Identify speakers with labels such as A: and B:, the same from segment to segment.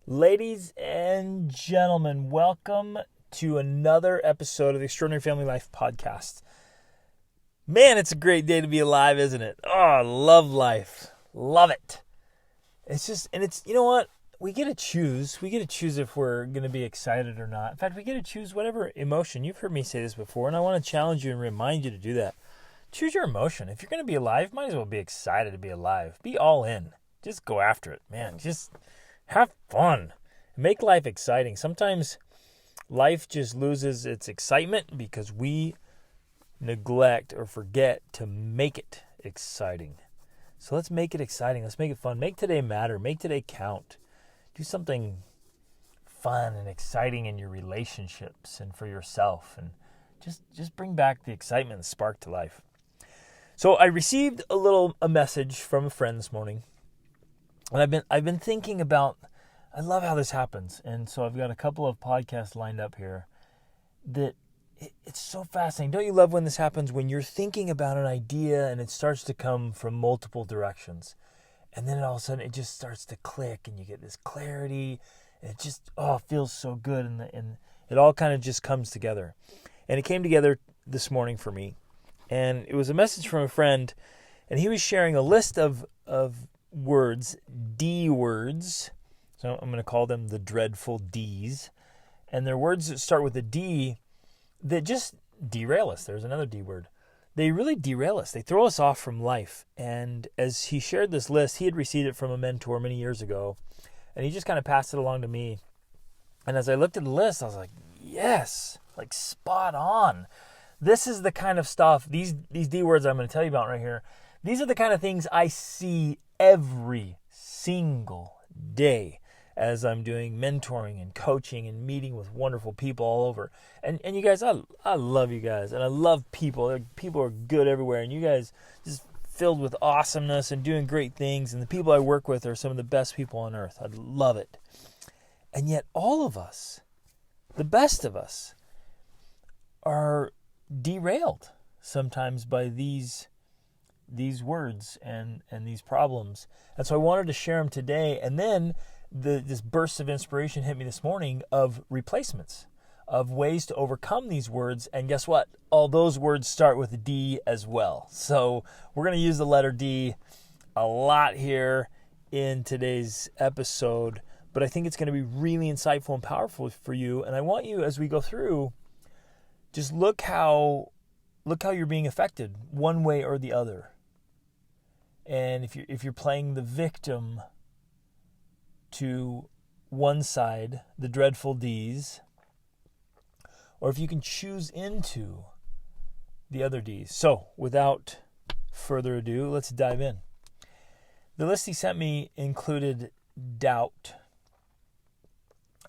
A: Ladies and gentlemen, welcome to another episode of the Extraordinary Family Life podcast. Man, it's a great day to be alive, isn't it? Oh, I love life. Love it. You know what? We get to choose. We get to choose if we're going to be excited or not. In fact, we get to choose whatever emotion. You've heard me say this before, and I want to challenge you and remind you to do that. Choose your emotion. If you're going to be alive, might as well be excited to be alive. Be all in. Just go after it, man. Just have fun. Make life exciting. Sometimes life just loses its excitement because we neglect or forget to make it exciting. So let's make it exciting. Let's make it fun. Make today matter. Make today count. Do something fun and exciting in your relationships and for yourself. And just bring back the excitement and spark to life. So I received a message from a friend this morning. And I've been thinking about, I love how this happens. And so I've got a couple of podcasts lined up here that it's so fascinating. Don't you love when this happens, when you're thinking about an idea and it starts to come from multiple directions? And then all of a sudden it just starts to click and you get this clarity. And it just, feels so good. And it all kind of just comes together. And it came together this morning for me. And it was a message from a friend. And he was sharing a list of words, D words. So I'm going to call them the dreadful D's. And they're words that start with a D that just derail us. There's another D word. They really derail us. They throw us off from life. And as he shared this list, he had received it from a mentor many years ago. And he just kind of passed it along to me. And as I looked at the list, I was like, yes, like spot on. This is the kind of stuff, these D words I'm going to tell you about right here. These are the kind of things I see every single day as I'm doing mentoring and coaching and meeting with wonderful people all over. And you guys, I love you guys. And I love people. People are good everywhere. And you guys just filled with awesomeness and doing great things. And the people I work with are some of the best people on earth. I love it. And yet all of us, the best of us, are derailed sometimes by these words and these problems. And so I wanted to share them today. And then this burst of inspiration hit me this morning of replacements, of ways to overcome these words. And guess what? All those words start with a D as well. So we're going to use the letter D a lot here in today's episode. But I think it's going to be really insightful and powerful for you. And I want you, as we go through, just look how you're being affected one way or the other. And if you're playing the victim to one side, the dreadful D's, or if you can choose into the other D's. So, without further ado, let's dive in. The list he sent me included doubt.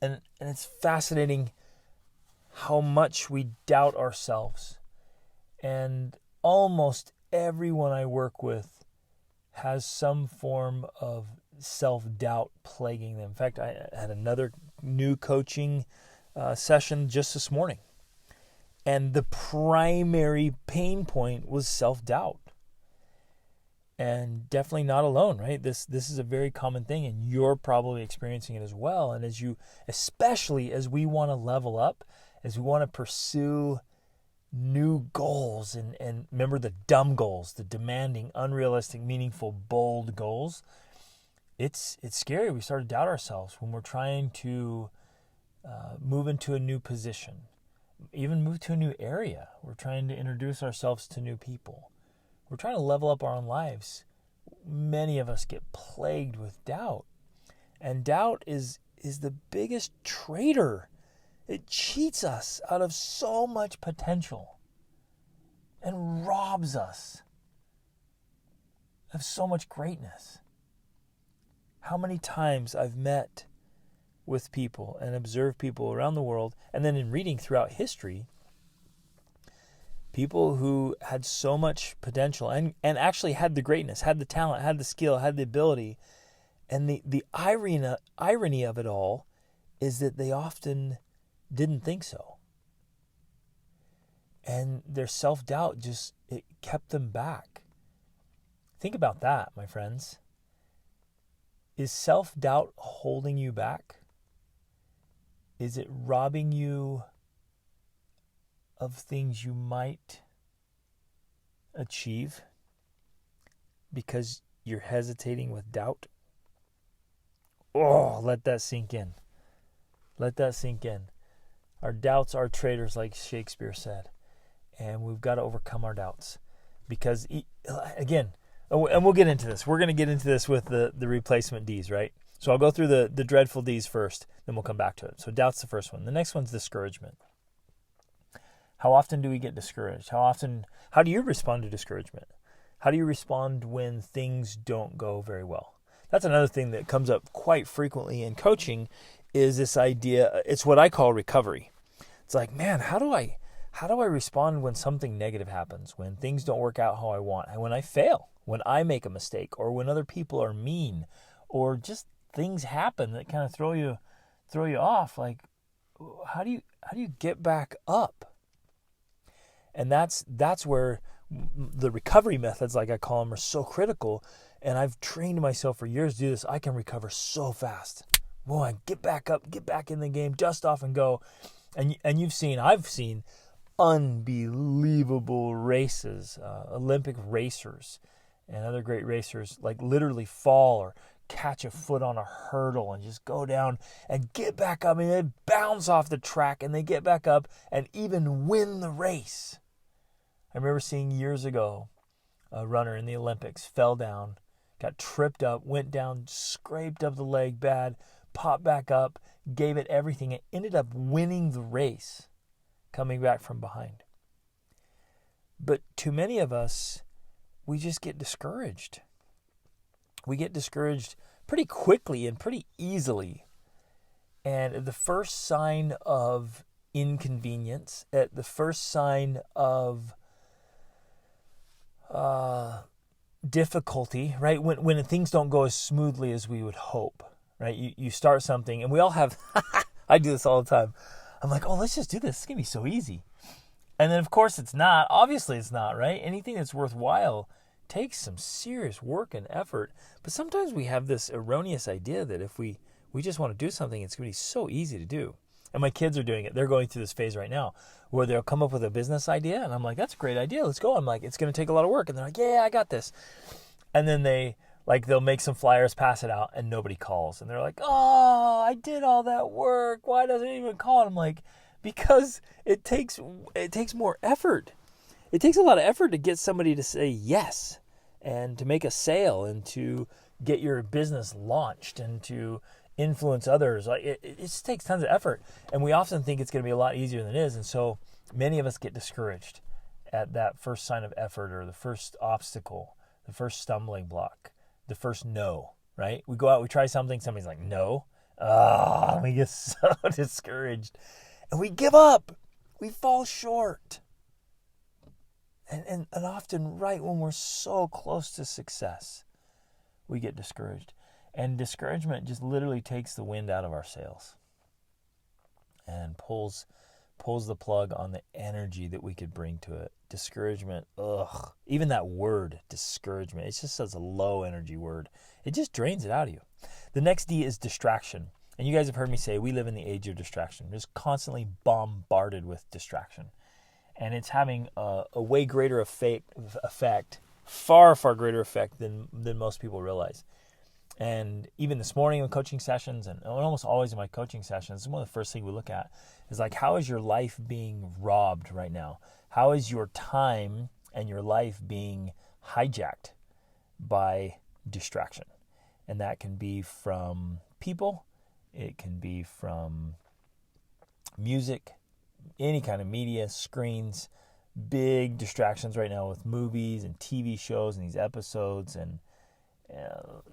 A: And it's fascinating how much we doubt ourselves. And almost everyone I work with has some form of self-doubt plaguing them. In fact, I had another new coaching session just this morning. And the primary pain point was self-doubt. And definitely not alone, right? This is a very common thing, and you're probably experiencing it as well. And especially as we want to level up, as we want to pursue new goals, and remember the dumb goals, the demanding, unrealistic, meaningful, bold goals, it's scary. We start to doubt ourselves when we're trying to move into a new position, even move to a new area. We're trying to introduce ourselves to new people. We're trying to level up our own lives. Many of us get plagued with doubt. And doubt is the biggest traitor. It cheats us out of so much potential and robs us of so much greatness. How many times I've met with people and observed people around the world, and then in reading throughout history, people who had so much potential and actually had the greatness, had the talent, had the skill, had the ability. And the irony of it all is that they often didn't think so. And their self-doubt it kept them back. Think about that, my friends. Is self-doubt holding you back? Is it robbing you of things you might achieve because you're hesitating with doubt? Oh, let that sink in. Let that sink in. Our doubts are traitors, like Shakespeare said. And we've got to overcome our doubts. Because, again, and we'll get into this. We're going to get into this with the replacement D's, right? So I'll go through the dreadful D's first, then we'll come back to it. So doubt's the first one. The next one's discouragement. How often do we get discouraged? How do you respond to discouragement? How do you respond when things don't go very well? That's another thing that comes up quite frequently in coaching is this idea, it's what I call recovery. It's like, man, how do I respond when something negative happens, when things don't work out how I want, and when I fail, when I make a mistake, or when other people are mean, or just things happen that kind of throw you off? Like, how do you get back up? And that's where the recovery methods, like I call them, are so critical. And I've trained myself for years to do this. I can recover so fast. Boy, get back up, get back in the game, dust off and go. And I've seen unbelievable races, Olympic racers and other great racers, like literally fall or catch a foot on a hurdle and just go down and get back up. I mean, they bounce off the track and they get back up and even win the race. I remember seeing years ago a runner in the Olympics fell down, got tripped up, went down, scraped up the leg bad, popped back up, gave it everything, and ended up winning the race, coming back from behind. But too many of us, we just get discouraged. We get discouraged pretty quickly and pretty easily. And at the first sign of inconvenience, at the first sign of difficulty, right? When things don't go as smoothly as we would hope, right? You start something, and we all have, I do this all the time. I'm like, oh, let's just do this. It's going to be so easy. And then, of course, it's not. Obviously, it's not, right? Anything that's worthwhile takes some serious work and effort. But sometimes we have this erroneous idea that if we just want to do something, it's going to be so easy to do. And my kids are doing it. They're going through this phase right now where they'll come up with a business idea. And I'm like, that's a great idea. Let's go. I'm like, it's going to take a lot of work. And they're like, yeah, I got this. And then they'll make some flyers, pass it out, and nobody calls. And they're like, oh, I did all that work. Why doesn't it even call? And I'm like, because it takes more effort. It takes a lot of effort to get somebody to say yes and to make a sale and to get your business launched and to influence others. Like it just takes tons of effort. And we often think it's going to be a lot easier than it is. And so many of us get discouraged at that first sign of effort or the first obstacle, the first stumbling block, the first no, right? We go out, we try something, somebody's like, no. We get so discouraged. And we give up. We fall short. And often right when we're so close to success, we get discouraged. And discouragement just literally takes the wind out of our sails and pulls the plug on the energy that we could bring to it. Discouragement, even that word, discouragement, it's just such a low energy word. It just drains it out of you. The next D is distraction. And you guys have heard me say we live in the age of distraction. We're just constantly bombarded with distraction. And it's having a way greater effect, far greater effect than most people realize. And even this morning in coaching sessions, and almost always in my coaching sessions, one of the first things we look at is like, how is your life being robbed right now? How is your time and your life being hijacked by distraction? And that can be from people, it can be from music, any kind of media, screens, big distractions right now with movies and TV shows and these episodes and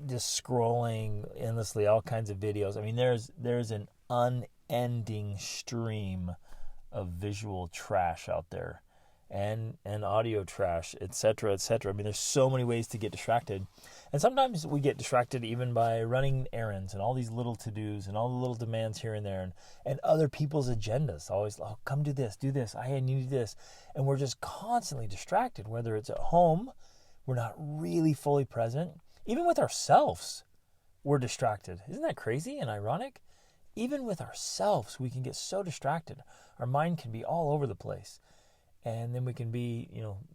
A: just scrolling endlessly, all kinds of videos. I mean, there's an unending stream of visual trash out there and audio trash, etc., etc. I mean, there's so many ways to get distracted. And sometimes we get distracted even by running errands and all these little to-dos and all the little demands here and there and other people's agendas. Always, oh, come do this, I need this. And we're just constantly distracted, whether it's at home, we're not really fully present. Even with ourselves, we're distracted. Isn't that crazy and ironic? even with ourselves, we can get so distracted. Our mind can be all over the place. And then we can be,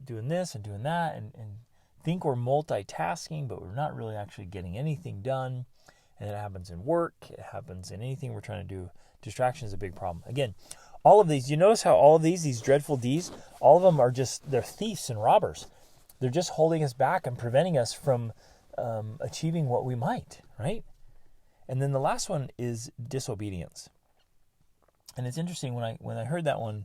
A: doing this and doing that and think we're multitasking, but we're not really actually getting anything done. And it happens in work. It happens in anything we're trying to do. Distraction is a big problem. Again, all of these, you notice how all of these dreadful D's, all of them are they're thieves and robbers. They're just holding us back and preventing us from achieving what we might, right? And then the last one is disobedience. And it's interesting, when I heard that one,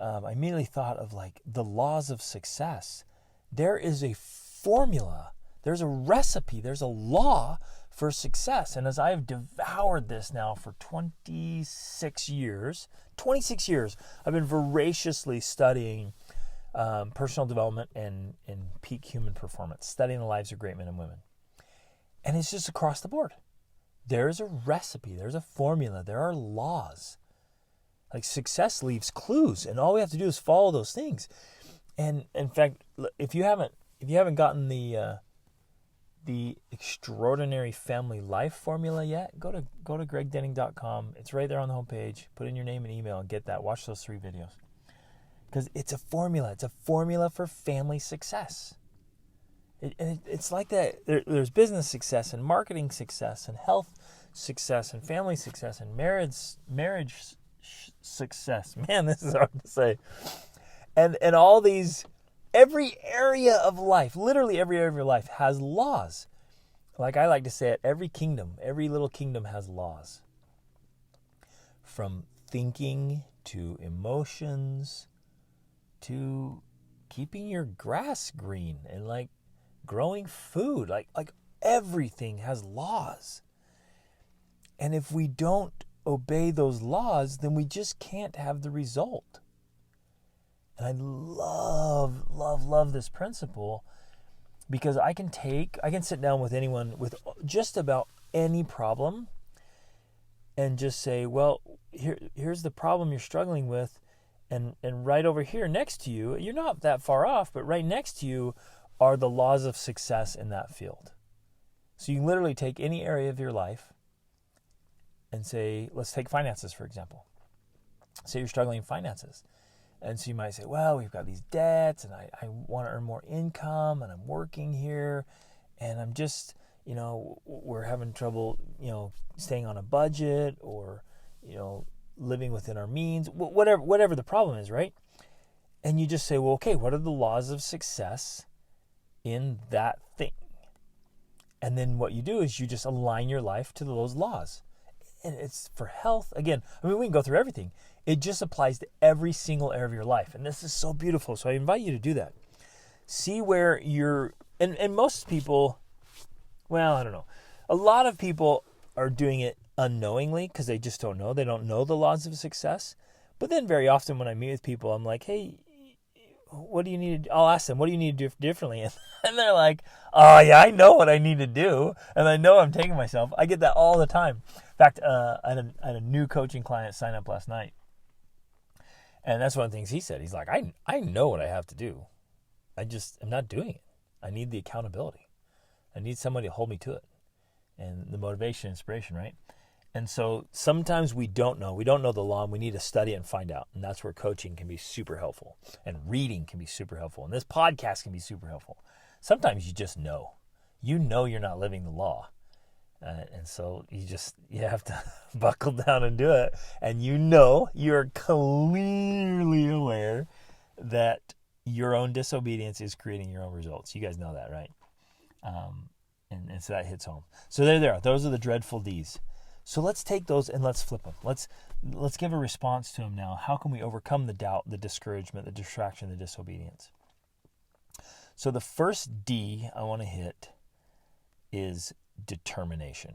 A: I immediately thought of like the laws of success. There is a formula, there's a recipe, there's a law for success. And as I have devoured this now for 26 years, I've been voraciously studying personal development and peak human performance, studying the lives of great men and women. And it's just across the board. There is a recipe, there's a formula, there are laws. Like success leaves clues, and all we have to do is follow those things. And in fact, if you haven't gotten the extraordinary family life formula yet, go to gregdenning.com. It's right there on the homepage. Put in your name and email and get that. Watch those 3 videos. Because it's a formula. It's a formula for family success. It's like that. There's business success and marketing success and health success and family success and marriage success. Man, this is hard to say. And all these, every area of life, literally every area of your life has laws. Like I like to say it, every little kingdom has laws. From thinking to emotions to keeping your grass green and like growing food. Like everything has laws. And if we don't obey those laws, then we just can't have the result. And I love this principle, because I can sit down with anyone with just about any problem and just say, well, here's the problem you're struggling with, and right over here next to you, you're not that far off, but right next to you are the laws of success in that field. So you literally take any area of your life and say, let's take finances, for example. Say you're struggling in finances. And so you might say, well, we've got these debts, and I want to earn more income, and I'm working here, and I'm just, we're having trouble, staying on a budget, or, living within our means, whatever the problem is, right? And you just say, well, okay, what are the laws of success in that thing? And then what you do is you just align your life to those laws. And it's for health. Again, we can go through everything. It just applies to every single area of your life. And this is so beautiful. So I invite you to do that. See where you're, and most people, well, I don't know. A lot of people are doing it unknowingly because they just don't know. They don't know the laws of success. But then very often when I meet with people, I'm like, hey, what do you need to do? I'll ask them, what do you need to do differently? And they're like, oh yeah, I know what I need to do. And I know I'm taking myself. I get that all the time. In fact, I had a new coaching client sign up last night. And that's one of the things he said. He's like, I know what I have to do. I'm not doing it. I need the accountability. I need somebody to hold me to it. And the motivation, inspiration, right? And so sometimes we don't know. We don't know the law, and we need to study it and find out. And that's where coaching can be super helpful. And reading can be super helpful. And this podcast can be super helpful. Sometimes you just know. You know you're not living the law. And so you have to buckle down and do it. And you're clearly aware that your own disobedience is creating your own results. You guys know that, right? And so that hits home. So there they are. Those are the dreadful D's. So let's take those and let's flip them. Let's give a response to them now. How can we overcome the doubt, the discouragement, the distraction, the disobedience? So the first D I want to hit is determination.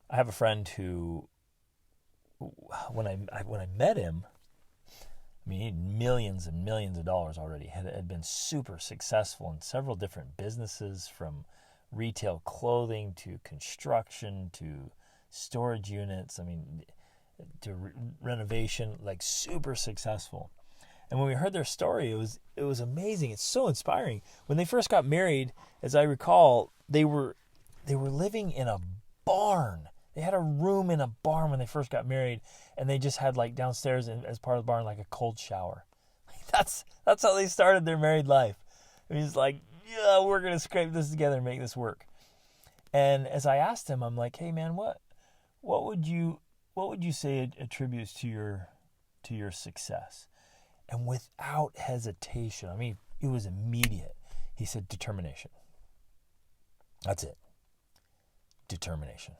A: I have a friend who, when I met him, he had millions and millions of dollars already, had been super successful in several different businesses, from retail clothing to construction to storage units, to renovation, like super successful. And when we heard their story, it was amazing. It's so inspiring. When they first got married, as I recall, they were living in a barn. They had a room in a barn when they first got married, and they just had like downstairs as part of the barn like a cold shower. That's how they started their married life. It was like, yeah, we're gonna scrape this together and make this work. And as I asked him, I'm like, hey man, what would you say it attributes to your success? And without hesitation, I mean, it was immediate. He said, determination. That's it. Determination.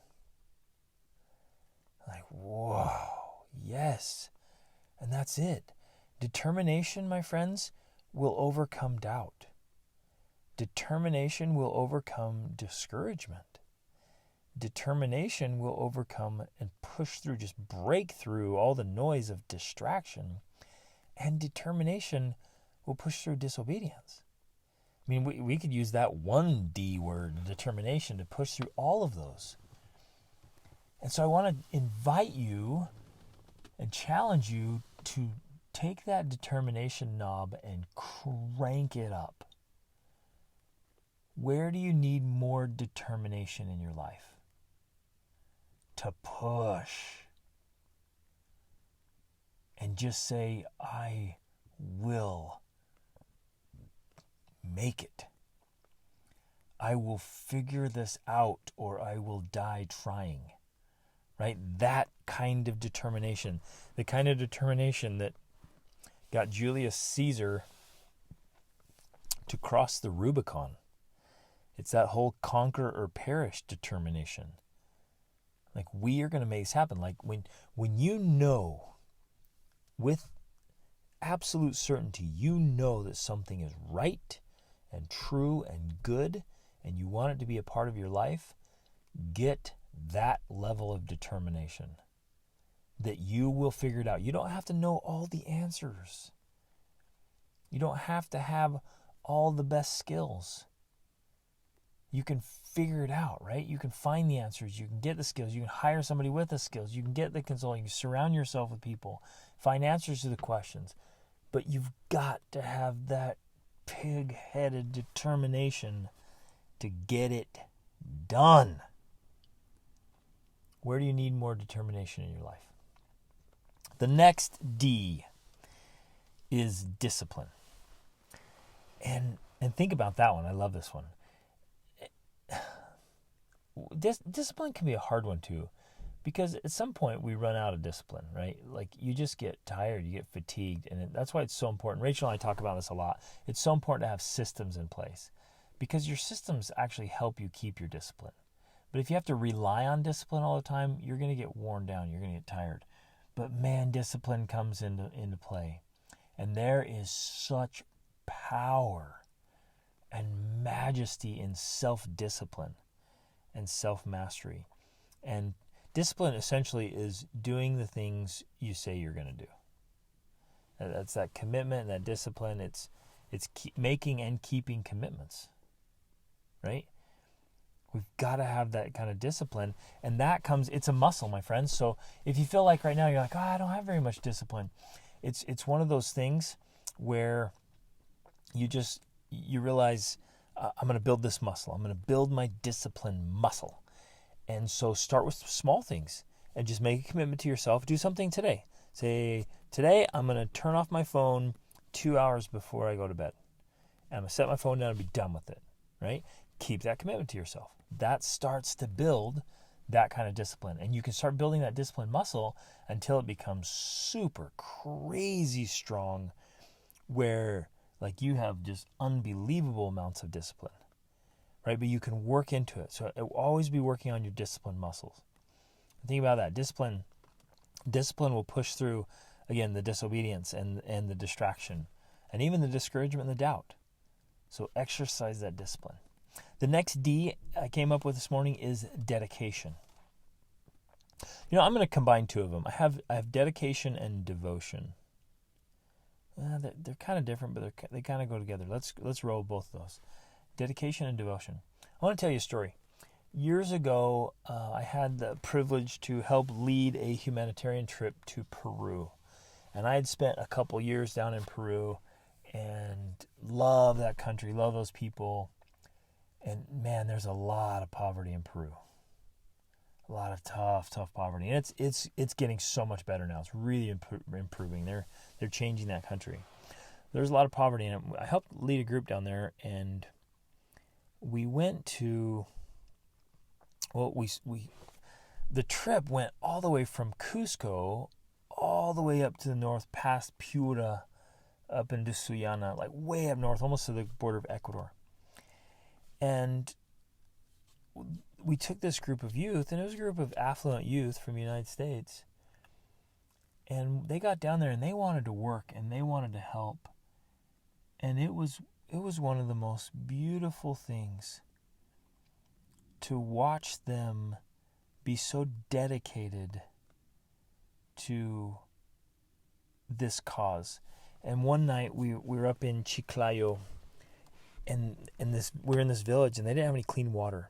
A: Like, whoa, yes. And that's it. Determination, my friends, will overcome doubt. Determination will overcome discouragement. Determination will overcome and push through, just break through all the noise of distraction. And determination will push through disobedience. I mean, we could use that one D word, determination, to push through all of those. And so I want to invite you and challenge you to take that determination knob and crank it up. Where do you need more determination in your life? To push. And just say, I will make it. I will figure this out, or I will die trying. Right? That kind of determination. The kind of determination that got Julius Caesar to cross the Rubicon. It's that whole conquer or perish determination. Like, we are going to make this happen. Like, when you know, with absolute certainty, you know that something is right and true and good, and you want it to be a part of your life, get that level of determination that you will figure it out. You don't have to know all the answers. You don't have to have all the best skills. You can figure it out, right? You can find the answers. You can get the skills. You can hire somebody with the skills. You can get the consulting. You can surround yourself with people. Find answers to the questions. But you've got to have that pig-headed determination to get it done. Where do you need more determination in your life? The next D is discipline. And think about that one. I love this one. Discipline can be a hard one too, because at some point we run out of discipline, right? Like, you just get tired, you get fatigued, and that's why it's so important. Rachel and I talk about this a lot. It's so important to have systems in place, because your systems actually help you keep your discipline. But if you have to rely on discipline all the time, you're going to get worn down, you're going to get tired. But man, discipline comes into play. And there is such power and majesty in self-discipline and self-mastery. And discipline essentially is doing the things you say you're going to do. That's that commitment and that discipline. It's making and keeping commitments, right? We've got to have that kind of discipline, and that comes, it's a muscle, my friends. So if you feel like right now you're like, I don't have very much discipline, it's one of those things where you realize, I'm going to build this muscle. I'm going to build my discipline muscle. And so start with small things and just make a commitment to yourself. Do something today. Say, today I'm going to turn off my phone 2 hours before I go to bed. And I'm going to set my phone down and be done with it, right? Keep that commitment to yourself. That starts to build that kind of discipline. And you can start building that discipline muscle until it becomes super crazy strong, where like you have just unbelievable amounts of discipline, right? But you can work into it. So it will always be working on your discipline muscles. Think about that. Discipline will push through, again, the disobedience and the distraction, and even the discouragement and the doubt. So exercise that discipline. The next D I came up with this morning is dedication. You know, I'm going to combine two of them. I have dedication and devotion. They're kind of different, but they kind of go together. Let's roll both of those. Dedication and devotion. I want to tell you a story. Years ago, I had the privilege to help lead a humanitarian trip to Peru. And I had spent a couple years down in Peru and love that country, love those people. And man, there's a lot of poverty in Peru. A lot of tough poverty, and it's getting so much better now. It's really improving. They're changing that country. There's a lot of poverty, and I helped lead a group down there, and we went to. Well, the trip went all the way from Cusco, all the way up to the north, past Piura, up into Sullana, like way up north, almost to the border of Ecuador. And we took this group of youth, and it was a group of affluent youth from the United States. And they got down there, and they wanted to work, and they wanted to help. And it was one of the most beautiful things to watch them be so dedicated to this cause. And one night we were up in Chiclayo, and we're in this village, and they didn't have any clean water.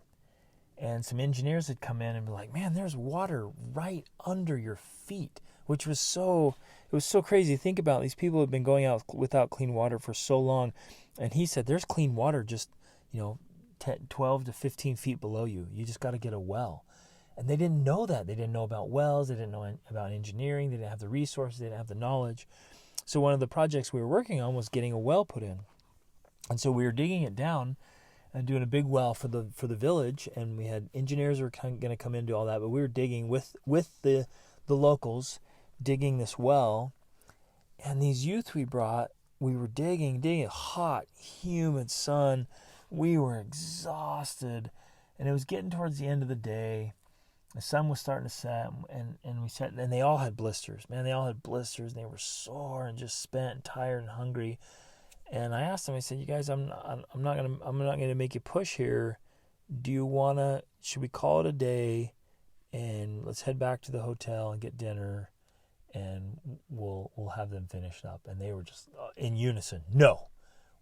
A: And some engineers had come in and be like, "Man, there's water right under your feet," which was so crazy. Think about it. These people have been going out without clean water for so long, and he said, "There's clean water just 12 to 15 feet below you. You just got to get a well." And they didn't know that. They didn't know about wells. They didn't know about engineering. They didn't have the resources. They didn't have the knowledge. So one of the projects we were working on was getting a well put in. And so we were digging it down and doing a big well for the village. And we had engineers who were going to come in and do all that. But we were digging with the locals, digging this well. And these youth we brought, we were digging, hot, humid sun. We were exhausted. And it was getting towards the end of the day. The sun was starting to set, and we sat, and they all had blisters. Man, they all had blisters, and they were sore and just spent and tired and hungry. And I asked them, I said, "You guys, I'm not gonna make you push here. Should we call it a day, and let's head back to the hotel and get dinner, and we'll have them finished up?" And they were just in unison. "No,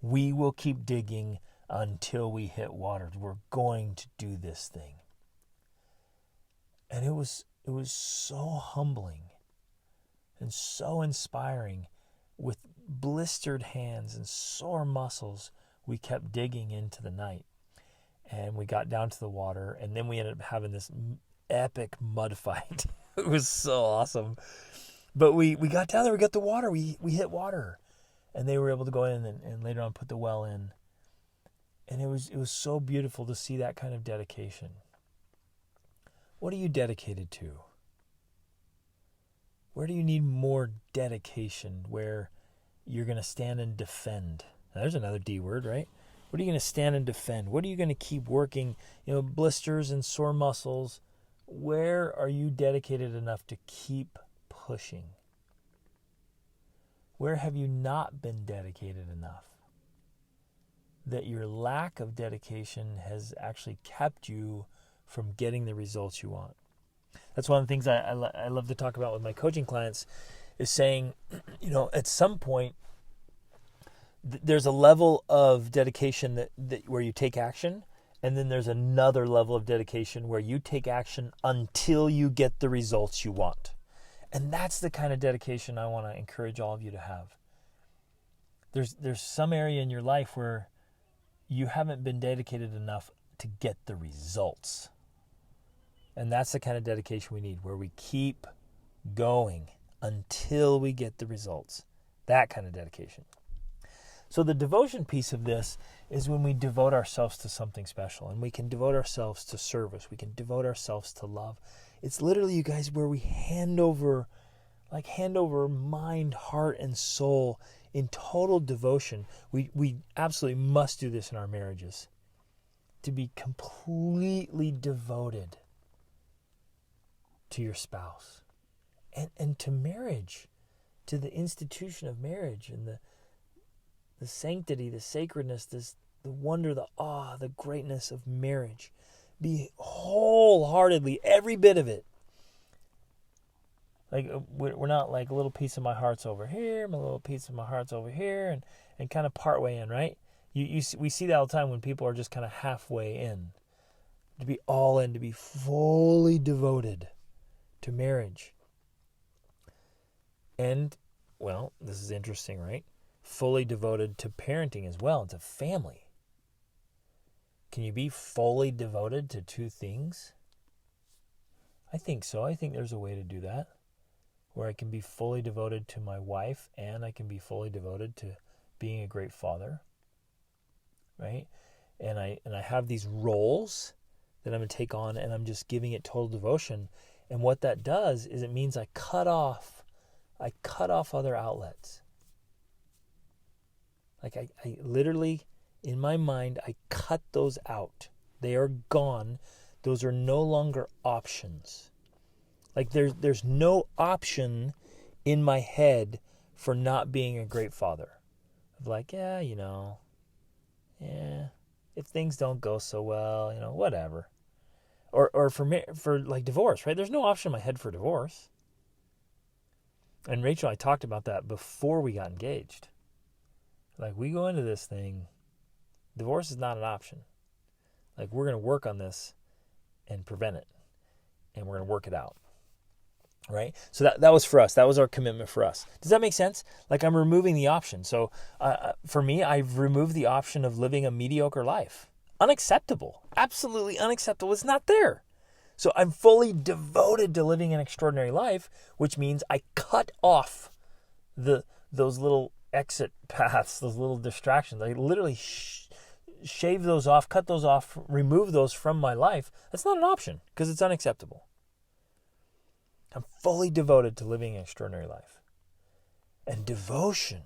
A: we will keep digging until we hit water. We're going to do this thing." And it was so humbling and so inspiring. With blistered hands and sore muscles, we kept digging into the night. And we got down to the water, and then we ended up having this epic mud fight. It was so awesome. But we got down there, we got the water, we hit water. And they were able to go in and later on put the well in. And it was so beautiful to see that kind of dedication. What are you dedicated to? Where do you need more dedication, where you're going to stand and defend? Now, there's another D word, right? What are you going to stand and defend? What are you going to keep working? Blisters and sore muscles. Where are you dedicated enough to keep pushing? Where have you not been dedicated enough that your lack of dedication has actually kept you from getting the results you want? That's one of the things I love to talk about with my coaching clients, is saying, at some point, there's a level of dedication that where you take action, and then there's another level of dedication where you take action until you get the results you want. And that's the kind of dedication I want to encourage all of you to have. There's some area in your life where you haven't been dedicated enough to get the results. And that's the kind of dedication we need, where we keep going until we get the results. That kind of dedication. So the devotion piece of this is when we devote ourselves to something special, and we can devote ourselves to service. We can devote ourselves to love. It's literally, you guys, where we hand over mind, heart, and soul in total devotion. We absolutely must do this in our marriages, to be completely devoted to your spouse and to marriage, to the institution of marriage, and the sanctity, the sacredness, the wonder, the awe, the greatness of marriage. Be wholeheartedly, every bit of it. Like, we're not like a little piece of my heart's over here, my little piece of my heart's over here, and kind of part way in, right? We see that all the time when people are just kind of halfway in. To be all in, to be fully devoted to marriage. And, well, this is interesting, right? Fully devoted to parenting as well, and to family. Can you be fully devoted to two things? I think so. I think there's a way to do that where I can be fully devoted to my wife and I can be fully devoted to being a great father, right? And I have these roles that I'm going to take on and I'm just giving it total devotion. And what that does is it means I cut off other outlets. Like I literally, in my mind, I cut those out. They are gone. Those are no longer options. Like there's no option in my head for not being a great father. Of like, if things don't go so well, whatever. Or for like divorce, right? There's no option in my head for divorce. And Rachel and I talked about that before we got engaged. Like, we go into this thing, divorce is not an option. Like, we're going to work on this and prevent it. And we're going to work it out. Right? So that was for us. That was our commitment for us. Does that make sense? Like, I'm removing the option. So for me, I've removed the option of living a mediocre life. Unacceptable. Absolutely unacceptable. It's not there. So I'm fully devoted to living an extraordinary life, which means I cut off those little exit paths, those little distractions. I literally shave those off, cut those off, remove those from my life. That's not an option because it's unacceptable. I'm fully devoted to living an extraordinary life. And devotion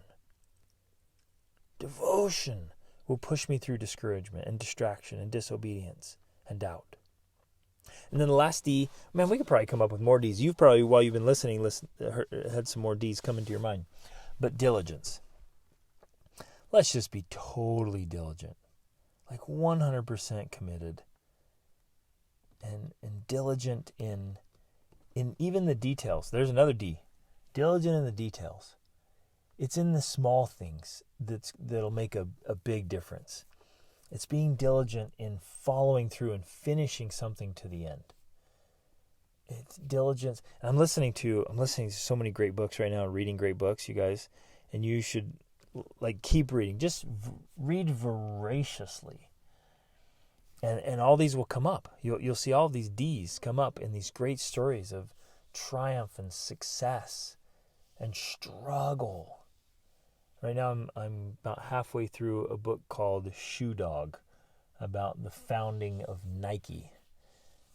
A: will push me through discouragement and distraction and disobedience and doubt. And then the last D, man, we could probably come up with more Ds. You've probably, while you've been listening, had some more Ds come into your mind. But diligence. Let's just be totally diligent. Like 100% committed. And diligent in even the details. There's another D. Diligent in the details. It's in the small things that'll make a big difference. It's being diligent in following through and finishing something to the end. It's diligence. And I'm listening to so many great books right now, reading great books, you guys. And you should keep reading. Just read voraciously. And all these will come up. You'll see all of these D's come up in these great stories of triumph and success and struggle. Right now I'm about halfway through a book called Shoe Dog about the founding of Nike.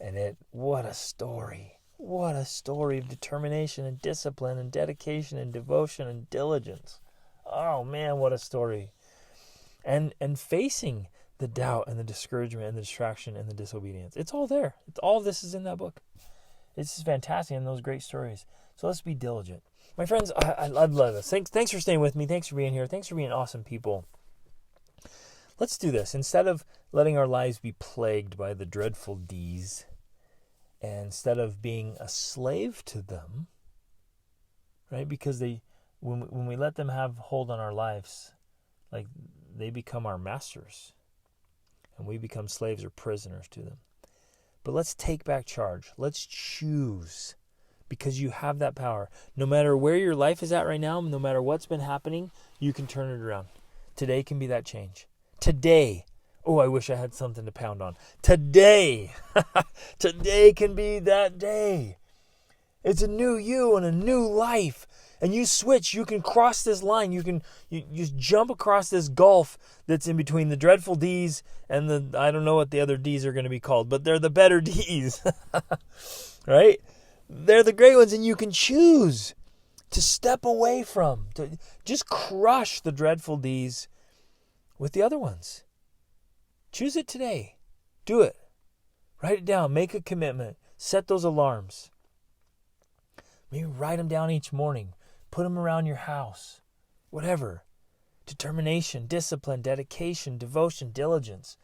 A: And what a story. What a story of determination and discipline and dedication and devotion and diligence. Oh man, what a story. And facing the doubt and the discouragement and the distraction and the disobedience. It's all there. All of this is in that book. It's just fantastic and those great stories. So let's be diligent. My friends, I love this. Thanks for staying with me. Thanks for being here. Thanks for being awesome people. Let's do this. Instead of letting our lives be plagued by the dreadful D's, and instead of being a slave to them, right? Because when we let them have hold on our lives, like they become our masters, and we become slaves or prisoners to them. But let's take back charge. Let's choose. Because you have that power. No matter where your life is at right now, no matter what's been happening, you can turn it around. Today can be that change. Today. Oh, I wish I had something to pound on. Today. Today can be that day. It's a new you and a new life. And you switch. You can cross this line. You just jump across this gulf that's in between the dreadful D's and I don't know what the other D's are going to be called, but they're the better D's. Right? They're the great ones, and you can choose to step away from, to just crush the dreadful D's with the other ones. Choose it today. Do it. Write it down. Make a commitment. Set those alarms. Maybe write them down each morning. Put them around your house. Whatever. Determination, discipline, dedication, devotion, diligence.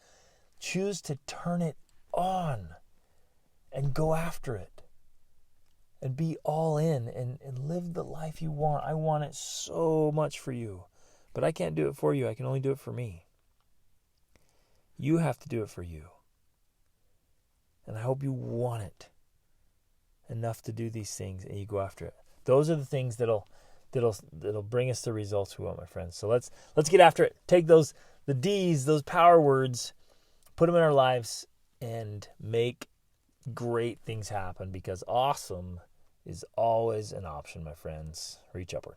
A: Choose to turn it on and go after it. And be all in and live the life you want. I want it so much for you. But I can't do it for you. I can only do it for me. You have to do it for you. And I hope you want it enough to do these things and you go after it. Those are the things that'll bring us the results we want, my friends. So let's get after it. Take the D's, those power words, put them in our lives and make great things happen because awesome is always an option, my friends. Reach upward.